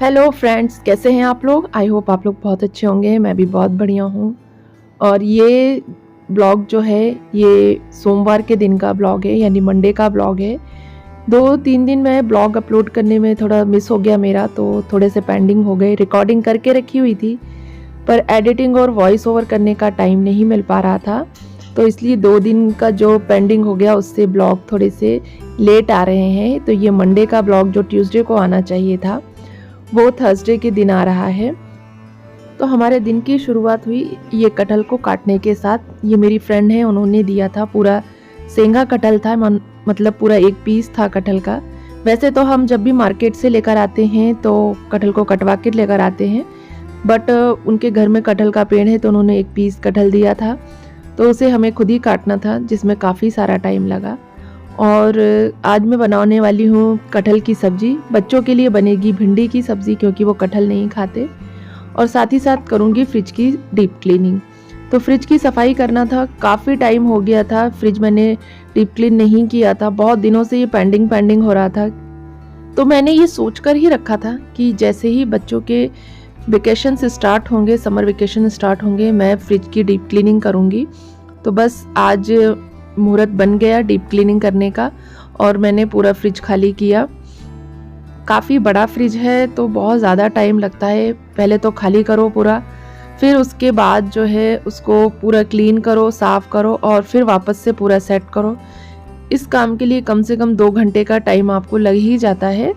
Hello friends, कैसे हैं आप लोग। आई होप आप लोग बहुत अच्छे होंगे। मैं भी बहुत बढ़िया हूँ। और ये ब्लॉग जो है ये सोमवार के दिन का ब्लॉग है, यानी मंडे का ब्लॉग है। 2-3 दिन में ब्लॉग अपलोड करने में थोड़ा मिस हो गया मेरा, तो थोड़े से पेंडिंग हो गए। रिकॉर्डिंग करके रखी हुई थी पर एडिटिंग और वॉइस ओवर करने का टाइम नहीं मिल पा रहा था, तो इसलिए 2 दिन का जो पेंडिंग हो गया उससे ब्लॉग थोड़े से लेट आ रहे हैं। तो ये मंडे का ब्लॉग जो ट्यूसडे को आना चाहिए था वो थर्सडे के दिन आ रहा है। तो हमारे दिन की शुरुआत हुई ये कटहल को काटने के साथ। ये मेरी फ्रेंड है, उन्होंने दिया था। पूरा सेंगा कटहल था, मतलब पूरा एक पीस था कटहल का। वैसे तो हम जब भी मार्केट से लेकर आते हैं तो कटहल को कटवा के लेकर आते हैं, बट उनके घर में कटहल का पेड़ है तो उन्होंने एक पीस कटहल दिया था, तो उसे हमें खुद ही काटना था, जिसमें काफ़ी सारा टाइम लगा। और आज मैं बनाने वाली हूँ कटहल की सब्ज़ी। बच्चों के लिए बनेगी भिंडी की सब्ज़ी क्योंकि वो कटहल नहीं खाते, और साथ ही साथ करूँगी फ्रिज की डीप क्लीनिंग। तो फ्रिज की सफाई करना था, काफ़ी टाइम हो गया था फ्रिज मैंने डीप क्लीन नहीं किया था। बहुत दिनों से ये पेंडिंग हो रहा था। तो मैंने ये सोच कर ही रखा था कि जैसे ही बच्चों के वेकेशन स्टार्ट होंगे, समर वेकेशन स्टार्ट होंगे, मैं फ्रिज की डीप क्लीनिंग करूँगी। तो बस आज मुहूर्त बन गया डीप क्लीनिंग करने का, और मैंने पूरा फ्रिज खाली किया। काफ़ी बड़ा फ्रिज है तो बहुत ज़्यादा टाइम लगता है। पहले तो खाली करो पूरा, फिर उसके बाद जो है उसको पूरा क्लीन करो, साफ़ करो, और फिर वापस से पूरा सेट करो। इस काम के लिए कम से कम 2 घंटे का टाइम आपको लग ही जाता है,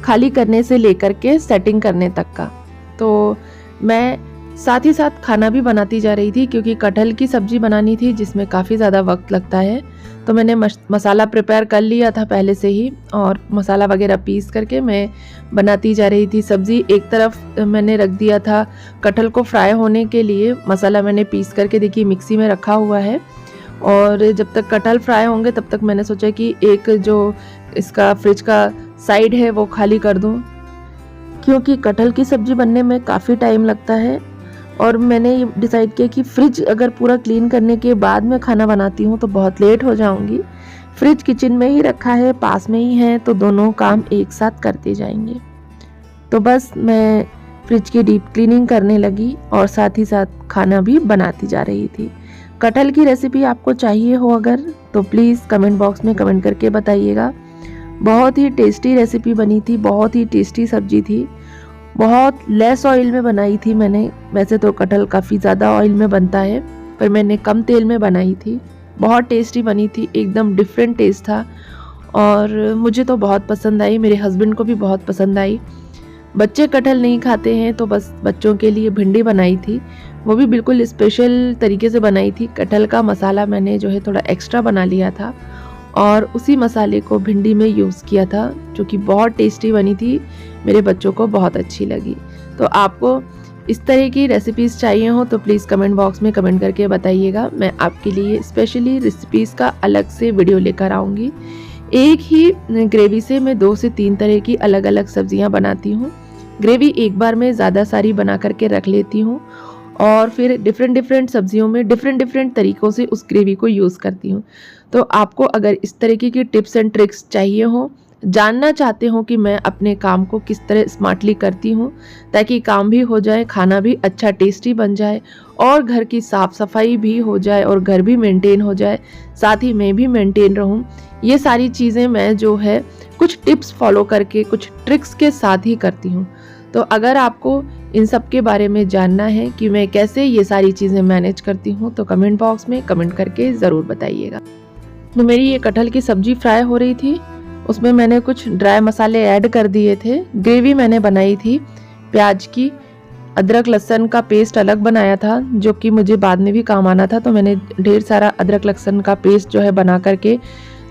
खाली करने से लेकर के सेटिंग करने तक का। तो मैं साथ ही साथ खाना भी बनाती जा रही थी क्योंकि कटहल की सब्ज़ी बनानी थी जिसमें काफ़ी ज़्यादा वक्त लगता है। तो मैंने मसाला प्रिपेयर कर लिया था पहले से ही, और मसाला वगैरह पीस करके मैं बनाती जा रही थी सब्ज़ी। एक तरफ मैंने रख दिया था कटहल को फ्राई होने के लिए। मसाला मैंने पीस करके देखिए मिक्सी में रखा हुआ है, और जब तक कटहल फ्राई होंगे तब तक मैंने सोचा कि एक जो इसका फ्रिज का साइड है वो खाली कर दूँ, क्योंकि कटहल की सब्ज़ी बनने में काफ़ी टाइम लगता है। और मैंने ये डिसाइड किया कि फ्रिज अगर पूरा क्लीन करने के बाद मैं खाना बनाती हूँ तो बहुत लेट हो जाऊँगी। फ्रिज किचन में ही रखा है, पास में ही है, तो दोनों काम एक साथ करते जाएंगे। तो बस मैं फ्रिज की डीप क्लीनिंग करने लगी और साथ ही साथ खाना भी बनाती जा रही थी। कटहल की रेसिपी आपको चाहिए हो अगर तो प्लीज़ कमेंट बॉक्स में कमेंट करके बताइएगा। बहुत ही टेस्टी रेसिपी बनी थी, बहुत ही टेस्टी सब्जी थी। बहुत लेस ऑयल में बनाई थी मैंने। वैसे तो कटहल काफ़ी ज़्यादा ऑयल में बनता है, पर मैंने कम तेल में बनाई थी। बहुत टेस्टी बनी थी, एकदम डिफरेंट टेस्ट था, और मुझे तो बहुत पसंद आई, मेरे हस्बैंड को भी बहुत पसंद आई। बच्चे कटहल नहीं खाते हैं तो बस बच्चों के लिए भिंडी बनाई थी, वो भी बिल्कुल स्पेशल तरीके से बनाई थी। कटहल का मसाला मैंने जो है थोड़ा एक्स्ट्रा बना लिया था, और उसी मसाले को भिंडी में यूज़ किया था, जो कि बहुत टेस्टी बनी थी। मेरे बच्चों को बहुत अच्छी लगी। तो आपको इस तरह की रेसिपीज़ चाहिए हो तो प्लीज़ कमेंट बॉक्स में कमेंट करके बताइएगा। मैं आपके लिए स्पेशली रेसिपीज़ का अलग से वीडियो लेकर आऊँगी। एक ही ग्रेवी से मैं 2 से 3 तरह की अलग अलग सब्जियाँ बनाती हूँ। ग्रेवी एक बार में ज़्यादा सारी बना करके रख लेती हूँ, और फिर डिफरेंट सब्जियों में डिफरेंट तरीक़ों से उस ग्रेवी को यूज़ करती हूँ। तो आपको अगर इस तरीके की टिप्स एंड ट्रिक्स चाहिए हो, जानना चाहते हो कि मैं अपने काम को किस तरह स्मार्टली करती हूँ ताकि काम भी हो जाए, खाना भी अच्छा टेस्टी बन जाए, और घर की साफ़ सफाई भी हो जाए, और घर भी मेंटेन हो जाए, साथ ही मैं भी मेंटेन रहूँ, ये सारी चीज़ें मैं जो है कुछ टिप्स फॉलो करके कुछ ट्रिक्स के साथ ही करती हूँ। तो अगर आपको इन सब के बारे में जानना है कि मैं कैसे ये सारी चीज़ें मैनेज करती हूँ तो कमेंट बॉक्स में कमेंट करके ज़रूर बताइएगा। तो मेरी ये कटहल की सब्ज़ी फ्राई हो रही थी, उसमें मैंने कुछ ड्राई मसाले ऐड कर दिए थे। ग्रेवी मैंने बनाई थी प्याज की, अदरक लहसुन का पेस्ट अलग बनाया था जो कि मुझे बाद में भी काम आना था, तो मैंने ढेर सारा अदरक लहसुन का पेस्ट जो है बना करके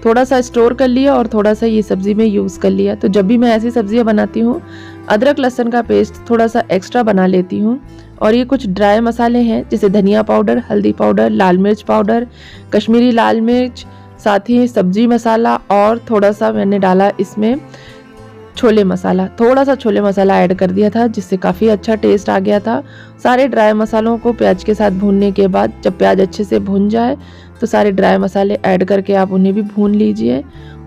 थोड़ा सा स्टोर कर लिया और थोड़ा सा ये सब्ज़ी में यूज़ कर लिया। तो जब भी मैं ऐसी सब्जियां बनाती हूँ अदरक लहसुन का पेस्ट थोड़ा सा एक्स्ट्रा बना लेती हूँ। और ये कुछ ड्राई मसाले हैं जैसे धनिया पाउडर, हल्दी पाउडर, लाल मिर्च पाउडर, कश्मीरी लाल मिर्च, साथ ही सब्जी मसाला, और थोड़ा सा मैंने डाला इसमें छोले मसाला, थोड़ा सा छोले मसाला ऐड कर दिया था जिससे काफ़ी अच्छा टेस्ट आ गया था। सारे ड्राई मसालों को प्याज के साथ भूनने के बाद जब प्याज अच्छे से भून जाए तो सारे ड्राई मसाले ऐड करके आप उन्हें भी भून लीजिए,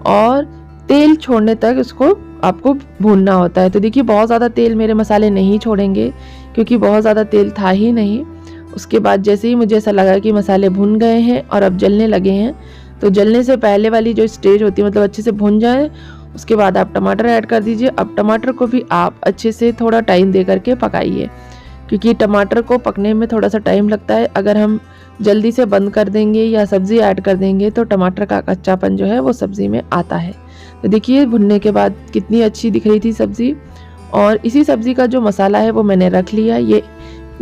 और तेल छोड़ने तक इसको आपको भूनना होता है। तो देखिए बहुत ज़्यादा तेल मेरे मसाले नहीं छोड़ेंगे क्योंकि बहुत ज़्यादा तेल था ही नहीं। उसके बाद जैसे ही मुझे ऐसा लगा कि मसाले भुन गए हैं और अब जलने लगे हैं, तो जलने से पहले वाली जो स्टेज होती है, मतलब अच्छे से भुन जाए, उसके बाद आप टमाटर ऐड कर दीजिए। अब टमाटर को भी आप अच्छे से थोड़ा टाइम दे करके पकाइए क्योंकि टमाटर को पकने में थोड़ा सा टाइम लगता है। अगर हम जल्दी से बंद कर देंगे या सब्ज़ी ऐड कर देंगे तो टमाटर का कच्चापन जो है वो सब्ज़ी में आता है। तो देखिए भुनने के बाद कितनी अच्छी दिख रही थी सब्ज़ी। और इसी सब्ज़ी का जो मसाला है वो मैंने रख लिया, ये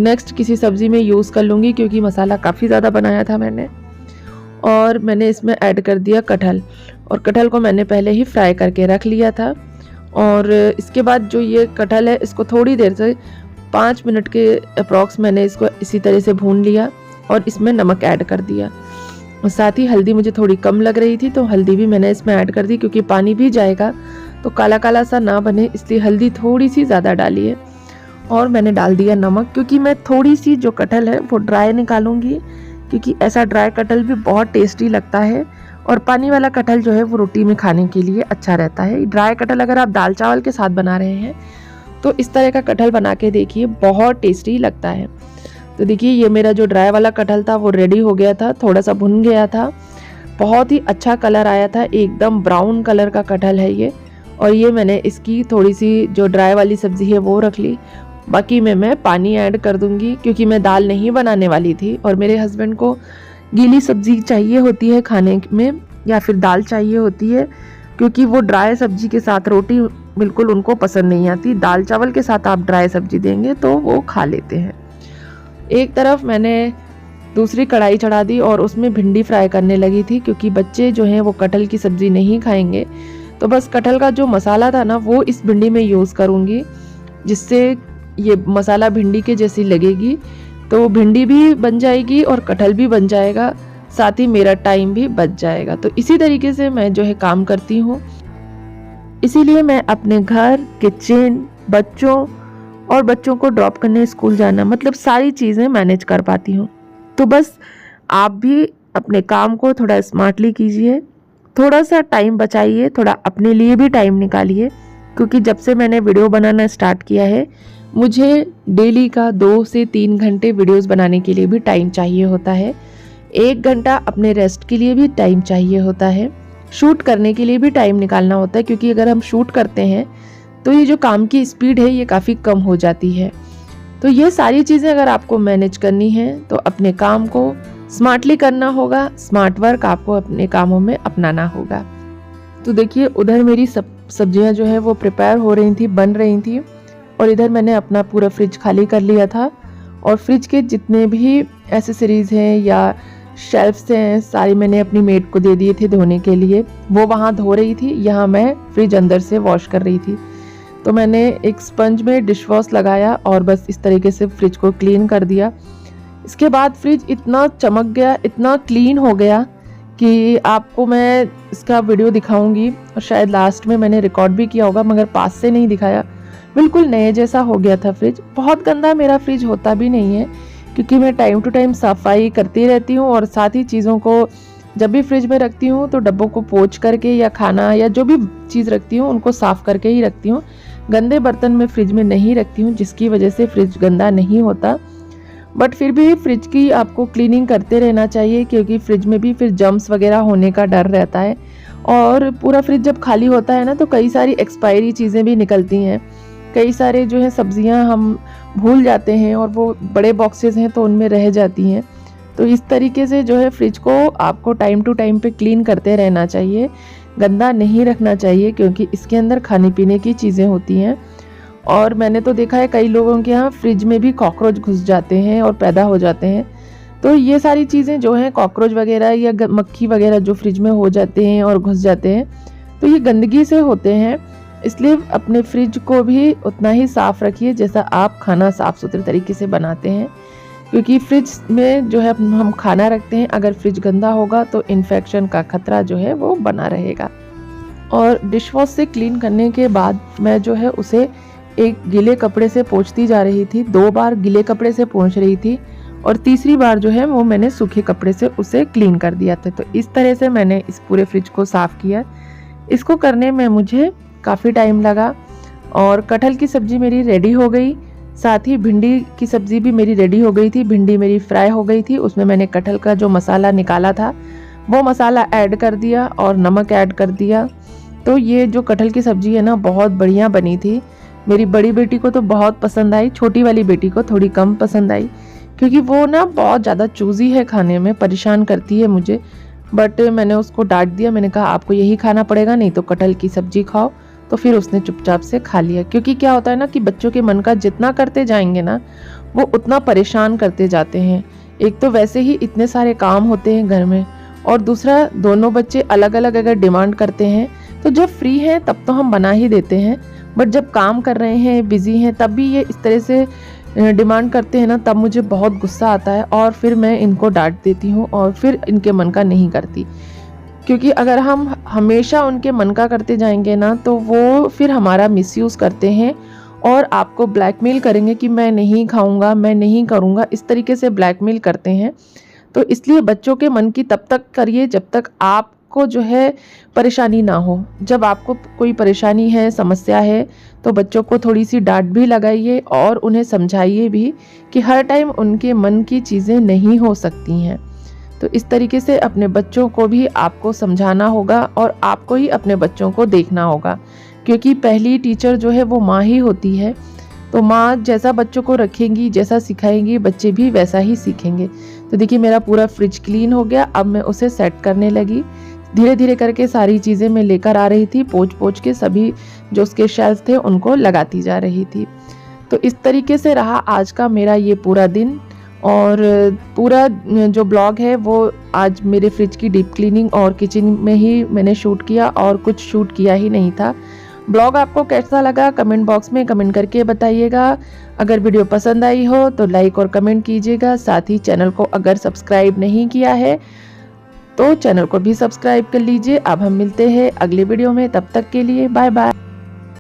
नेक्स्ट किसी सब्ज़ी में यूज़ कर लूँगी क्योंकि मसाला काफ़ी ज़्यादा बनाया था मैंने। और मैंने इसमें ऐड कर दिया कटहल, और कटहल को मैंने पहले ही फ्राई करके रख लिया था। और इसके बाद जो ये कटहल है इसको थोड़ी देर से 5 मिनट के अप्रॉक्स मैंने इसको इसी तरह से भून लिया और इसमें नमक ऐड कर दिया। और साथ ही हल्दी मुझे थोड़ी कम लग रही थी तो हल्दी भी मैंने इसमें ऐड कर दी क्योंकि पानी भी जाएगा तो काला काला सा ना बने, इसलिए हल्दी थोड़ी सी ज़्यादा डाली है। और मैंने डाल दिया नमक क्योंकि मैं थोड़ी सी जो कटहल है वो ड्राई निकालूंगी क्योंकि ऐसा ड्राई कटहल भी बहुत टेस्टी लगता है और पानी वाला कटहल जो है वो रोटी में खाने के लिए अच्छा रहता है। ड्राई कटहल अगर आप दाल चावल के साथ बना रहे हैं तो इस तरह का कटहल बना के देखिए, बहुत टेस्टी लगता है। तो देखिए ये मेरा जो ड्राई वाला कटहल था वो रेडी हो गया था, थोड़ा सा भुन गया था, बहुत ही अच्छा कलर आया था, एकदम ब्राउन कलर का कटहल है ये। और ये मैंने इसकी थोड़ी सी जो ड्राई वाली सब्ज़ी है वो रख ली, बाकी में मैं पानी ऐड कर दूंगी क्योंकि मैं दाल नहीं बनाने वाली थी और मेरे हस्बैंड को गीली सब्ज़ी चाहिए होती है खाने में या फिर दाल चाहिए होती है क्योंकि वो ड्राई सब्ज़ी के साथ रोटी बिल्कुल उनको पसंद नहीं आती। दाल चावल के साथ आप ड्राई सब्ज़ी देंगे तो वो खा लेते हैं। एक तरफ मैंने दूसरी कढ़ाई चढ़ा दी और उसमें भिंडी फ्राई करने लगी थी क्योंकि बच्चे जो हैं वो कटहल की सब्ज़ी नहीं खाएंगे, तो बस कटहल का जो मसाला था ना वो इस भिंडी में यूज़ करूँगी जिससे ये मसाला भिंडी के जैसी लगेगी, तो भिंडी भी बन जाएगी और कटहल भी बन जाएगा, साथ ही मेरा टाइम भी बच जाएगा। तो इसी तरीके से मैं जो है काम करती हूँ, इसीलिए मैं अपने घर, किचन, बच्चों को ड्रॉप करने स्कूल जाना, मतलब सारी चीज़ें मैनेज कर पाती हूँ। तो बस आप भी अपने काम को थोड़ा स्मार्टली कीजिए, थोड़ा सा टाइम बचाइए, थोड़ा अपने लिए भी टाइम निकालिए क्योंकि जब से मैंने वीडियो बनाना स्टार्ट किया है मुझे डेली का 2 से 3 घंटे वीडियोस बनाने के लिए भी टाइम चाहिए होता है, 1 घंटा अपने रेस्ट के लिए भी टाइम चाहिए होता है, शूट करने के लिए भी टाइम निकालना होता है क्योंकि अगर हम शूट करते हैं तो ये जो काम की स्पीड है ये काफ़ी कम हो जाती है। तो ये सारी चीज़ें अगर आपको मैनेज करनी है तो अपने काम को स्मार्टली करना होगा, स्मार्ट वर्क आपको अपने कामों में अपनाना होगा। तो देखिए उधर मेरी सब्जियां जो है वो प्रिपेयर हो रही थी, बन रही थी, और इधर मैंने अपना पूरा फ्रिज खाली कर लिया था और फ्रिज के जितने भी एसेसरीज़ हैं या शेल्फ्स हैं सारी मैंने अपनी मेड को दे दिए थे धोने के लिए। वो वहाँ धो रही थी, यहाँ मैं फ्रिज अंदर से वॉश कर रही थी। तो मैंने एक स्पंज में डिश वॉश लगाया और बस इस तरीके से फ्रिज को क्लीन कर दिया। इसके बाद फ्रिज इतना चमक गया, इतना क्लीन हो गया कि आपको मैं इसका वीडियो दिखाऊंगी और शायद लास्ट में मैंने रिकॉर्ड भी किया होगा मगर पास से नहीं दिखाया। बिल्कुल नए जैसा हो गया था फ्रिज। बहुत गंदा मेरा फ्रिज होता भी नहीं है क्योंकि मैं टाइम टू टाइम सफाई करती रहती हूँ और साथ ही चीज़ों को जब भी फ्रिज में रखती हूँ तो डब्बों को पोंछ करके या खाना या जो भी चीज़ रखती हूँ उनको साफ़ करके ही रखती हूँ। गंदे बर्तन में फ्रिज में नहीं रखती हूँ जिसकी वजह से फ्रिज गंदा नहीं होता। बट फिर भी फ्रिज की आपको क्लीनिंग करते रहना चाहिए क्योंकि फ्रिज में भी फिर जर्म्स वगैरह होने का डर रहता है। और पूरा फ्रिज जब खाली होता है ना तो कई सारी एक्सपायरी चीज़ें भी निकलती हैं, कई सारे जो है सब्जियां हम भूल जाते हैं और वो बड़े बॉक्सेस हैं तो उनमें रह जाती हैं। तो इस तरीके से जो है फ्रिज को आपको टाइम टू टाइम पे क्लीन करते रहना चाहिए, गंदा नहीं रखना चाहिए क्योंकि इसके अंदर खाने पीने की चीज़ें होती हैं। और मैंने तो देखा है कई लोगों के यहाँ फ्रिज में भी कॉकरोच घुस जाते हैं और पैदा हो जाते हैं। तो ये सारी चीज़ें जो हैं कॉकरोच वगैरह या मक्खी वगैरह जो फ्रिज में हो जाते हैं और घुस जाते हैं तो ये गंदगी से होते हैं। इसलिए अपने फ्रिज को भी उतना ही साफ़ रखिए जैसा आप खाना साफ़ सुथरे तरीके से बनाते हैं क्योंकि फ्रिज में जो है हम खाना रखते हैं, अगर फ्रिज गंदा होगा तो इन्फेक्शन का खतरा जो है वो बना रहेगा। और डिश वॉश से क्लीन करने के बाद मैं जो है उसे एक गीले कपड़े से पोंछती जा रही थी। 2 बार गीले कपड़े से पोंछ रही थी और तीसरी बार जो है वो मैंने सूखे कपड़े से उसे क्लीन कर दिया था। तो इस तरह से मैंने इस पूरे फ्रिज को साफ़ किया। इसको करने में मुझे काफ़ी टाइम लगा। और कटहल की सब्ज़ी मेरी रेडी हो गई, साथ ही भिंडी की सब्ज़ी भी मेरी रेडी हो गई थी। भिंडी मेरी फ्राई हो गई थी, उसमें मैंने कटहल का जो मसाला निकाला था वो मसाला ऐड कर दिया और नमक ऐड कर दिया। तो ये जो कटहल की सब्ज़ी है ना, बहुत बढ़िया बनी थी। मेरी बड़ी बेटी को तो बहुत पसंद आई, छोटी वाली बेटी को थोड़ी कम पसंद आई, क्योंकि वो ना बहुत ज़्यादा चूज़ी है, खाने में परेशान करती है मुझे। बट मैंने उसको डांट दिया, मैंने कहा आपको यही खाना पड़ेगा, नहीं तो कटहल की सब्ज़ी खाओ। तो फिर उसने चुपचाप से खा लिया, क्योंकि क्या होता है ना कि बच्चों के मन का जितना करते जाएंगे ना, वो उतना परेशान करते जाते हैं। एक तो वैसे ही इतने सारे काम होते हैं घर में, और दूसरा दोनों बच्चे अलग अलग अगर डिमांड करते हैं तो जब फ्री हैं तब तो हम बना ही देते हैं, बट जब काम कर रहे हैं, बिज़ी हैं, तब भी ये इस तरह से डिमांड करते हैं ना, तब मुझे बहुत गुस्सा आता है और फिर मैं इनको डांट देती हूँ और फिर इनके मन का नहीं करती। क्योंकि अगर हम हमेशा उनके मन का करते जाएंगे ना, तो वो फिर हमारा मिसयूज़ करते हैं और आपको ब्लैकमेल करेंगे कि मैं नहीं खाऊंगा, मैं नहीं करूँगा, इस तरीके से ब्लैकमेल करते हैं। तो इसलिए बच्चों के मन की तब तक करिए जब तक आपको जो है परेशानी ना हो। जब आपको कोई परेशानी है, समस्या है, तो बच्चों को थोड़ी सी डांट भी लगाइए और उन्हें समझाइए भी कि हर टाइम उनके मन की चीज़ें नहीं हो सकती हैं। तो इस तरीके से अपने बच्चों को भी आपको समझाना होगा और आपको ही अपने बच्चों को देखना होगा, क्योंकि पहली टीचर जो है वो माँ ही होती है। तो माँ जैसा बच्चों को रखेंगी, जैसा सिखाएंगी, बच्चे भी वैसा ही सीखेंगे। तो देखिए मेरा पूरा फ्रिज क्लीन हो गया, अब मैं उसे सेट करने लगी। धीरे धीरे करके सारी चीज़ें मैं लेकर आ रही थी, पोंछ पोंछ के सभी जो उसके शेल्फ थे उनको लगाती जा रही थी। तो इस तरीके से रहा आज का मेरा ये पूरा दिन। और पूरा जो ब्लॉग है वो आज मेरे फ्रिज की डीप क्लीनिंग और किचन में ही मैंने शूट किया, और कुछ शूट किया ही नहीं था। ब्लॉग आपको कैसा लगा कमेंट बॉक्स में कमेंट करके बताइएगा। अगर वीडियो पसंद आई हो तो लाइक और कमेंट कीजिएगा। साथ ही चैनल को अगर सब्सक्राइब नहीं किया है तो चैनल को भी सब्सक्राइब कर लीजिए। अब हम मिलते हैं अगले वीडियो में, तब तक के लिए बाय बाय।